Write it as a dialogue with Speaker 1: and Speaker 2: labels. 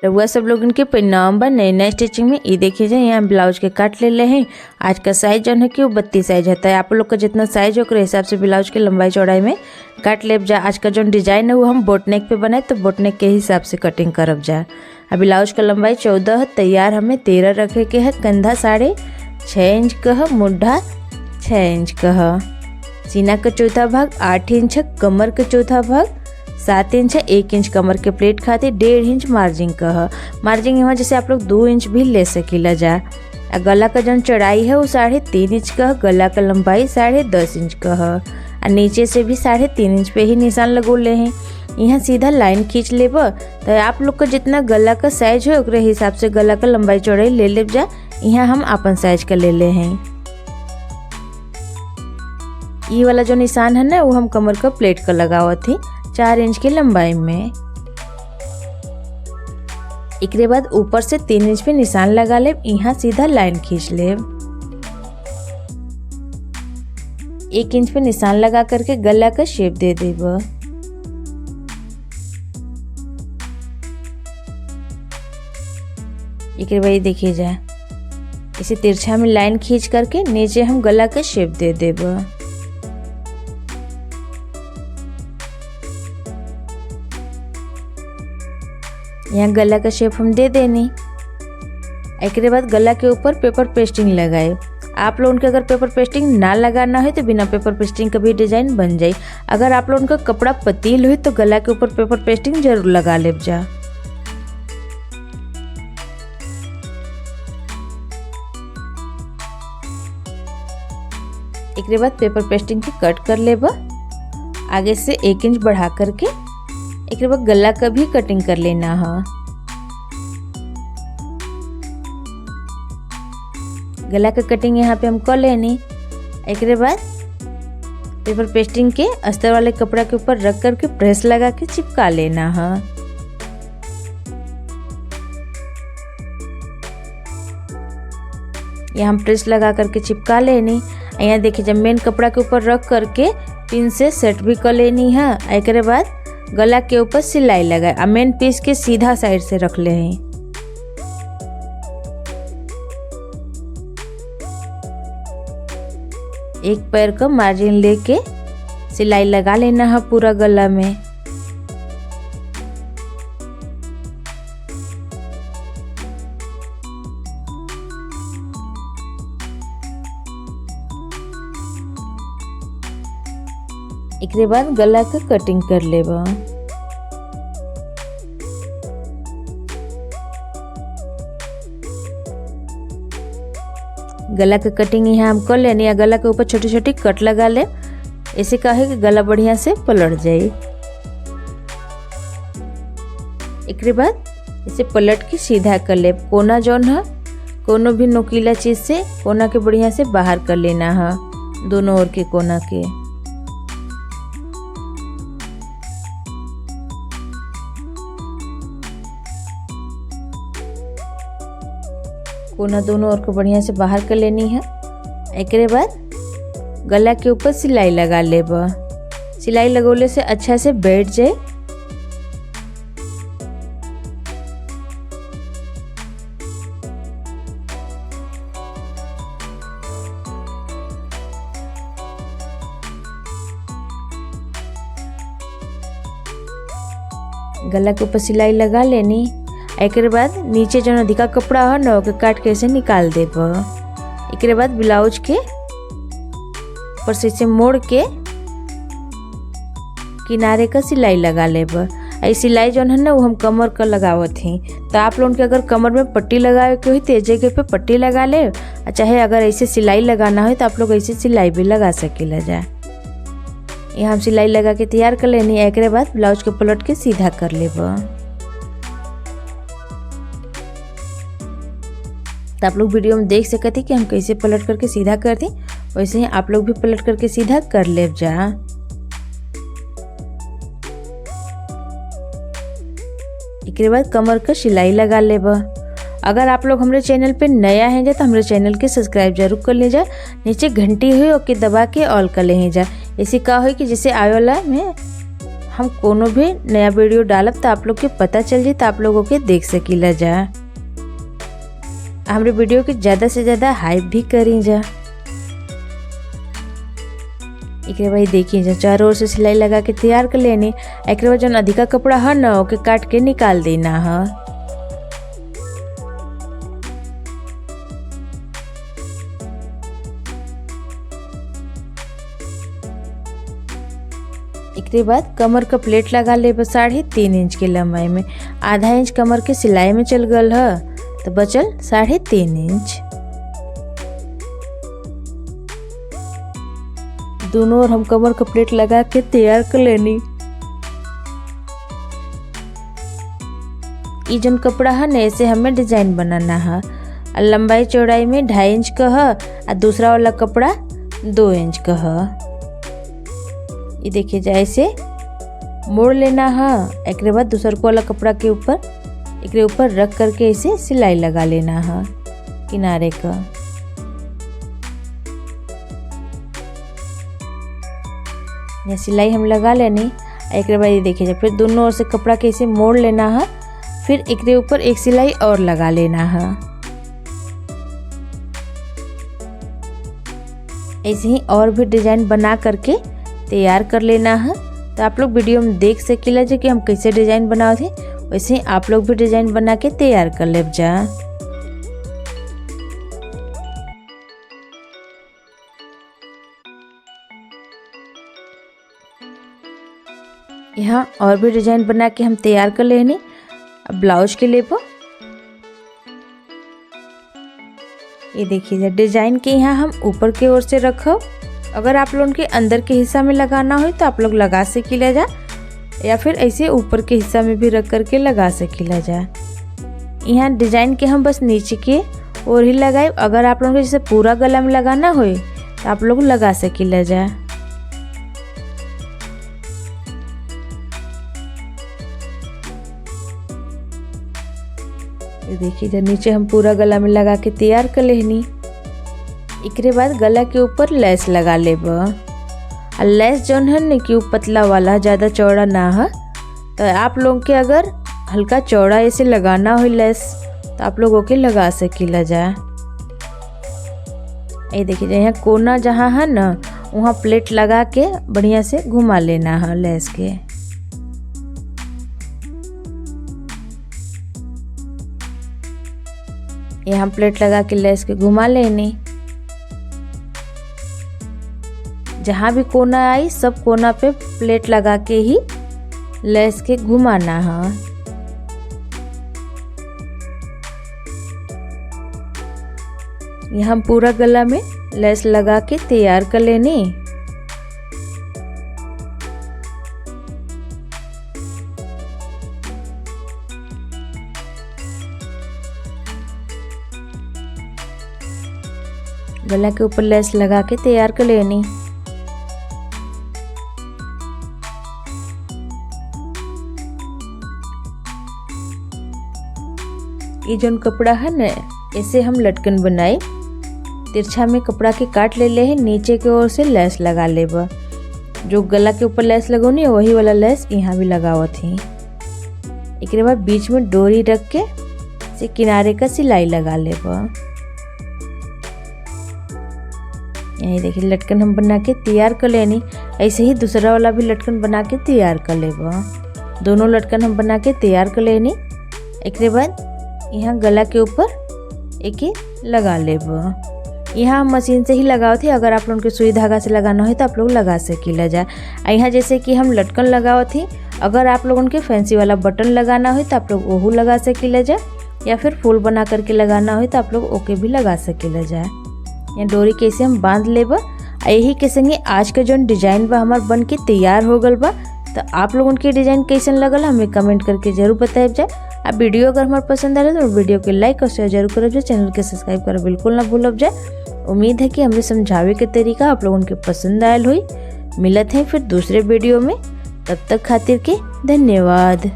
Speaker 1: रउआ सब लोगन के परिणाम बा नए स्टिचिंग में। ये देखिए जाए यहाँ ब्लाउज के काट ले हैं। आज का साइज जौन है कि वो 32 साइज होता है। आप लोग का जितना साइज हो हिसाब से ब्लाउज के लंबाई चौड़ाई में काट लेब जा। आज का जो डिजाइन है वो हम बोटनेक पे बनाए तो बोटनेक के हिसाब से कटिंग करब जा। अब ब्लाउज का लंबाई 14 है, तैयार हमें 13 रखे के है। कंधा 6.5 इंच का है, मुड्ढा 6 इंच का है, सीना का चौथा भाग 8 इंच है, कमर का चौथा भाग 7 इंच है, 1 इंच कमर के प्लेट खातिर 1.5 इंच मार्जिंग का है। मार्जिंग यहाँ जैसे आप लोग 2 इंच भी ले सकीला जा। गला का जो चौड़ाई है वो 3.5 इंच का है, गला का लंबाई 10.5 इंच का है और नीचे से भी 3.5 इंच पे ही निशान लगोले हैं। यहाँ सीधा लाइन खींच लेब तो आप लोग का जितना गला का साइज है उकरे हिसाब से गला का लंबाई चौड़ाई ले लेब जा। यहाँ हम अपन साइज का ले ले हैं। ये वाला जो निशान है ना वो हम कमर का प्लेट का लगावा थी 4 इंच की लंबाई में। एकरे बाद ऊपर से 3 इंच पे निशान लगा ले। यहाँ सीधा लाइन खींच ले। 1 इंच पे निशान लगा करके गला का शेप दे देब। एकरे बाद देखिए जाए इसे तिरछा में लाइन खींच करके नीचे हम गला का शेप दे देब। यहाँ गला का शेप हम दे देनी। एक बाद गला के ऊपर पेपर पेस्टिंग लगाए। आप लोगों के अगर पेपर पेस्टिंग ना लगाना है तो बिना पेपर पेस्टिंग का भी डिजाइन बन जाए। अगर आप लोगों का कपड़ा पतील हो तो गला के ऊपर पेपर पेस्टिंग जरूर लगा ले जा। एक बाद पेपर पेस्टिंग के कट कर लेब आगे से 1 इंच बढ़ा करके। एक बाद गला का भी कटिंग कर लेना है। गला का कटिंग यहाँ पे हम कर लेनी। एक बाद पेपर पेस्टिंग के अस्तर वाले कपड़ा के ऊपर रख करके प्रेस लगा के चिपका लेना है। यहाँ प्रेस लगा करके चिपका लेनी। यहाँ देखिए जब मेन कपड़ा के ऊपर रख करके पिन से सेट भी कर लेनी है। एक बाद गला के ऊपर सिलाई लगाए और मेन पीस के सीधा साइड से रख ले हैं। एक पैर का मार्जिन लेके सिलाई लगा लेना है पूरा गला में। एक बाद गला का कटिंग कर लेबा। गला का कटिंग यहाँ हम कर लेनी है। गला के ऊपर छोटी छोटी कट लगा ले। ऐसे का है कि गला बढ़िया से पलट जाए। एक बाद इसे पलट के सीधा कर ले। कोना जौन है कोनो भी नोकीला चीज से कोना के बढ़िया से बाहर कर लेना है, दोनों ओर के कोना के। कोना दोनों ओर को बढ़िया से बाहर कर लेनी है। एक बाद गला के ऊपर सिलाई लगा लेब। सिलाई लगोले से अच्छा से बैठ जाए। गला के ऊपर सिलाई लगा लेनी। एक बाद नीचे जो अधिका कपड़ा है ना ओके काट के ऐसे निकाल देब। एक बाद ब्लाउज के ऊपर से इसे मोड़ के किनारे का सिलाई लगा लेब। ऐसी सिलाई जो है ना वो हम कमर का लगावत ही। तो आप लोगों के अगर कमर में पट्टी लगावे के हो तो जगह पे पट्टी लगा ले, चाहे अगर ऐसे सिलाई लगाना हो तो आप लोग ऐसे सिलाई भी लगा सकेला जा। यहाँ हम सिलाई लगा के तैयार कर लेनी। एक बाद ब्लाउज के पलट के सीधा कर लेब। तो आप लोग वीडियो में देख सकते कि हम कैसे पलट करके सीधा करते, वैसे ही आप लोग भी पलट करके सीधा कर ले जा। एक बाद कमर का सिलाई लगा लेब। अगर आप लोग हमारे चैनल पे नया है जा तो हमारे चैनल के सब्सक्राइब जरूर कर ले जा। नीचे घंटी हुई ओके दबा के ऑल कर ले जा। ऐसे का हो कि जैसे आए वाला में हम कोनो भी नया वीडियो डालब तो आप लोग के पता चल जाए, तो आप लोगों के देख सकीला जा। हमारे वीडियो के ज़्यादा से ज़्यादा हाइप भी करी जा। एक भाई देखिए जा, चारों ओर से सिलाई लगा के तैयार कर लेनी। एक बाद जो अधिका कपड़ा है ना ओके काट के निकाल देना है। इसके बाद कमर का प्लेट लगा ले 3.5 इंच के लंबाई में। आधा इंच कमर के सिलाई में चल गल है तो बचल 3.5 इंच। दोनों ओर हम कमर का प्लेट लगा के तैयार कर लेनी। ये जन कपड़ा है ना ऐसे हमें डिजाइन बनाना है। लंबाई चौड़ाई में 2.5 इंच का है और दूसरा वाला कपड़ा 2 इंच का है। ये देखिए जा ऐसे मोड़ लेना है। एक बाद दूसर को वाला कपड़ा के ऊपर रख करके ऐसे सिलाई लगा लेना है किनारे का। ये सिलाई हम लगा लेनी। एक बाद ये देखिए जा फिर दोनों ओर से कपड़ा के ऐसे मोड़ लेना है। फिर एक ऊपर एक सिलाई और लगा लेना है। ऐसे ही और भी डिजाइन बना करके तैयार कर लेना है। तो आप लोग वीडियो में देख सकीला जे कि हम कैसे डिजाइन बनाओ थे, वैसे ही आप लोग भी डिजाइन बना के तैयार कर ले जा। यहाँ और भी डिजाइन बना के हम तैयार कर लेनी। अब ब्लाउज के लिए ये देखिए डिजाइन के यहाँ हम ऊपर की ओर से रखो। अगर आप लोगों के अंदर के हिस्सा में लगाना हो तो आप लोग लगा सकीला जा, या फिर ऐसे ऊपर के हिस्सा में भी रख करके लगा सकीला जा। यहाँ डिजाइन के हम बस नीचे के ओर ही लगाए। अगर आप लोगों को जैसे पूरा गला में लगाना हो तो आप लोग लगा सकीला जा। ये देखिए नीचे हम पूरा गला में लगा के तैयार कर लेनी। इसके बाद गला के ऊपर लेस लगा लेब। लेस जौन है न कि पतला वाला, ज़्यादा चौड़ा ना है। तो आप लोग के अगर हल्का चौड़ा ऐसे लगाना हो लेस तो आप लोगों के लगा सकीला जा। ये देखिए यहाँ कोना जहाँ है ना वहाँ प्लेट लगा के बढ़िया से घुमा लेना है लेस के। यहाँ प्लेट लगा के लेस के घुमा लेनी। जहाँ भी कोना आई सब कोना पे प्लेट लगा के ही लेस के घुमाना है। यहाँ पूरा गला में लेस लगा के तैयार कर लेनी। गला के ऊपर लेस लगा के तैयार कर लेनी। ये जो कपड़ा है ना ऐसे हम लटकन बनाए। तिरछा में कपड़ा के काट ले हैं, नीचे की ओर से लेस लगा लेब। जो गला के ऊपर लेस लगोनी वही वाला लेस यहाँ भी लगावत थी। एक बाद बीच में डोरी रख के से किनारे का सिलाई लगा लेब। यही देखिए लटकन हम बना के तैयार कर लेनी। ऐसे ही दूसरा वाला भी लटकन बना के तैयार कर लेब। दोनों लटकन हम बना के तैयार कर लेनी। एक बाद यहाँ गला के ऊपर एक लगा लेब। यहाँ हम मशीन से ही लगाओ थे। अगर आप लोगों के सुई धागा से लगाना हो तो आप लोग लगा सकीला जा। यहाँ जैसे कि हम लटकन लगाओ थी, अगर आप लोगों के फैंसी वाला बटन लगाना हो तो आप लोग वो लगा सकीला जा, या फिर फूल बना करके लगाना हो तो आप लोग ओके भी लगा सकीला जा। यहाँ डोरी कैसे हम बांध लेब। यही के संगे आज का जो डिजाइन बा हमार बन के तैयार हो गल बा। तो आप लोगों के डिजाइन कैसन लगल हमें कमेंट करके जरूर बताएब जाए। अब वीडियो अगर हमारे पसंद आ रहा है तो वीडियो के लाइक और शेयर जरूर करब जाए। चैनल के सब्सक्राइब कर बिल्कुल ना भूलब जाए। उम्मीद है कि हमें समझावे के तरीका आप लोगों के पसंद आयल हुई। मिलत है फिर दूसरे वीडियो में, तब तक खातिर के धन्यवाद।